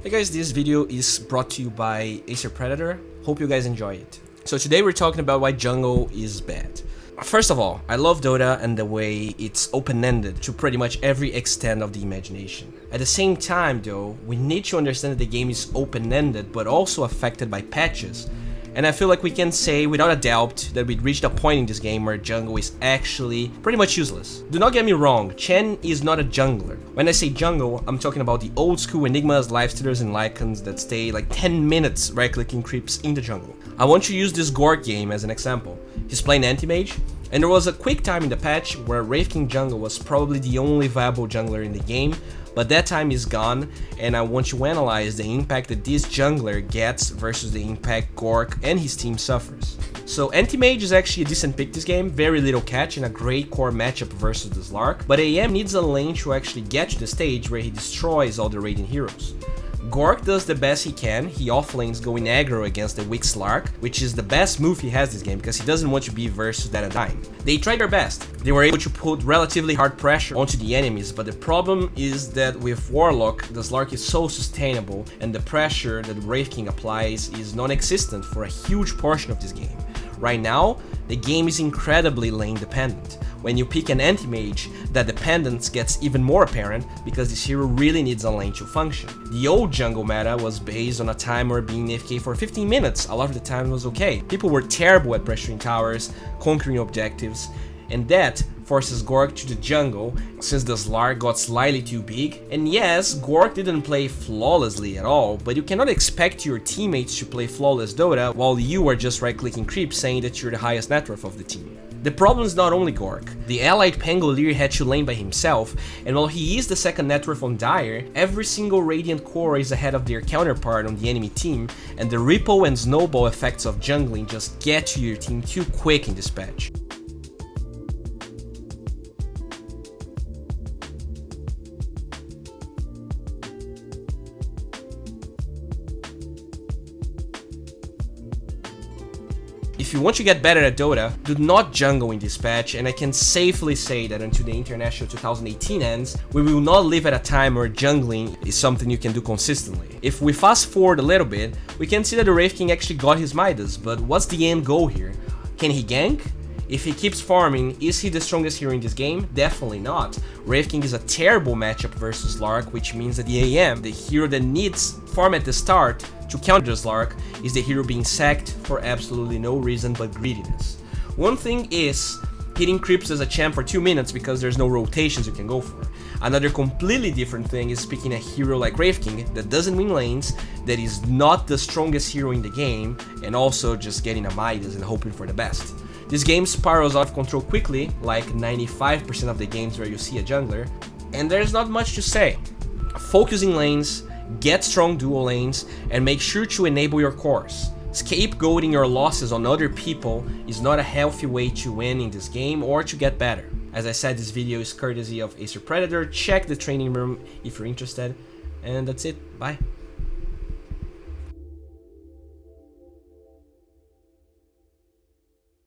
Hey guys, this video is brought to you by Acer Predator. Hope you guys enjoy it. So today we're talking about why jungle is bad. First of all, I love Dota and the way it's open-ended to pretty much every extent of the imagination. At the same time though, we need to understand that the game is open-ended but also affected by patches. And I feel like we can say without a doubt that we'd reached a point in this game where jungle is actually pretty much useless. Do not get me wrong, Chen is not a jungler. When I say jungle, I'm talking about the old school Enigmas, Lifestealers, and Lycans that stay like 10 minutes right-clicking creeps in the jungle. I want to use this Gork game as an example. He's playing anti-mage, and there was a quick time in the patch where Wraith King jungle was probably the only viable jungler in the game, but that time is gone, and I want to analyze the impact that this jungler gets versus the impact Gork and his team suffers. So anti-mage is actually a decent pick this game, very little catch and a great core matchup versus the Slark, but AM needs a lane to actually get to the stage where he destroys all the Radiant heroes. Gork does the best he can, he offlanes going aggro against the weak Slark, which is the best move he has this game because he doesn't want to be versus that Undying. They tried their best, they were able to put relatively hard pressure onto the enemies, but the problem is that with Warlock, the Slark is so sustainable and the pressure that Wraith King applies is non-existent for a huge portion of this game. Right now, the game is incredibly lane dependent. When you pick an anti-mage, that dependence gets even more apparent because this hero really needs a lane to function. The old jungle meta was based on a timer being AFK for 15 minutes, a lot of the time was okay. People were terrible at pressuring towers, conquering objectives, and that forces Gork to the jungle since the Slark got slightly too big. And yes, Gork didn't play flawlessly at all, but you cannot expect your teammates to play flawless Dota while you are just right-clicking creeps saying that you're the highest net worth of the team. The problem is not only Gork. The allied Pangolier had to lane by himself, and while he is the second net worth on Dire, every single Radiant core is ahead of their counterpart on the enemy team, and the ripple and snowball effects of jungling just get to your team too quick in this patch. If you want to get better at Dota, do not jungle in this patch, and I can safely say that until the International 2018 ends, we will not live at a time where jungling is something you can do consistently. If we fast forward a little bit, we can see that the Wraith King actually got his Midas, but what's the end goal here? Can he gank? If he keeps farming, is he the strongest hero in this game? Definitely not. Wraith King is a terrible matchup versus Slark, which means that the AM, the hero that needs farm at the start to counter the Slark, is the hero being sacked for absolutely no reason but greediness. One thing is hitting creeps as a champ for 2 minutes because there's no rotations you can go for. Another completely different thing is picking a hero like Wraith King that doesn't win lanes, that is not the strongest hero in the game, and also just getting a Midas and hoping for the best. This game spirals out of control quickly, like 95% of the games where you see a jungler, and there's not much to say. Focus in lanes, get strong duo lanes, and make sure to enable your cores. Scapegoating your losses on other people is not a healthy way to win in this game or to get better. As I said, this video is courtesy of Acer Predator. Check the training room if you're interested, and that's it. Bye.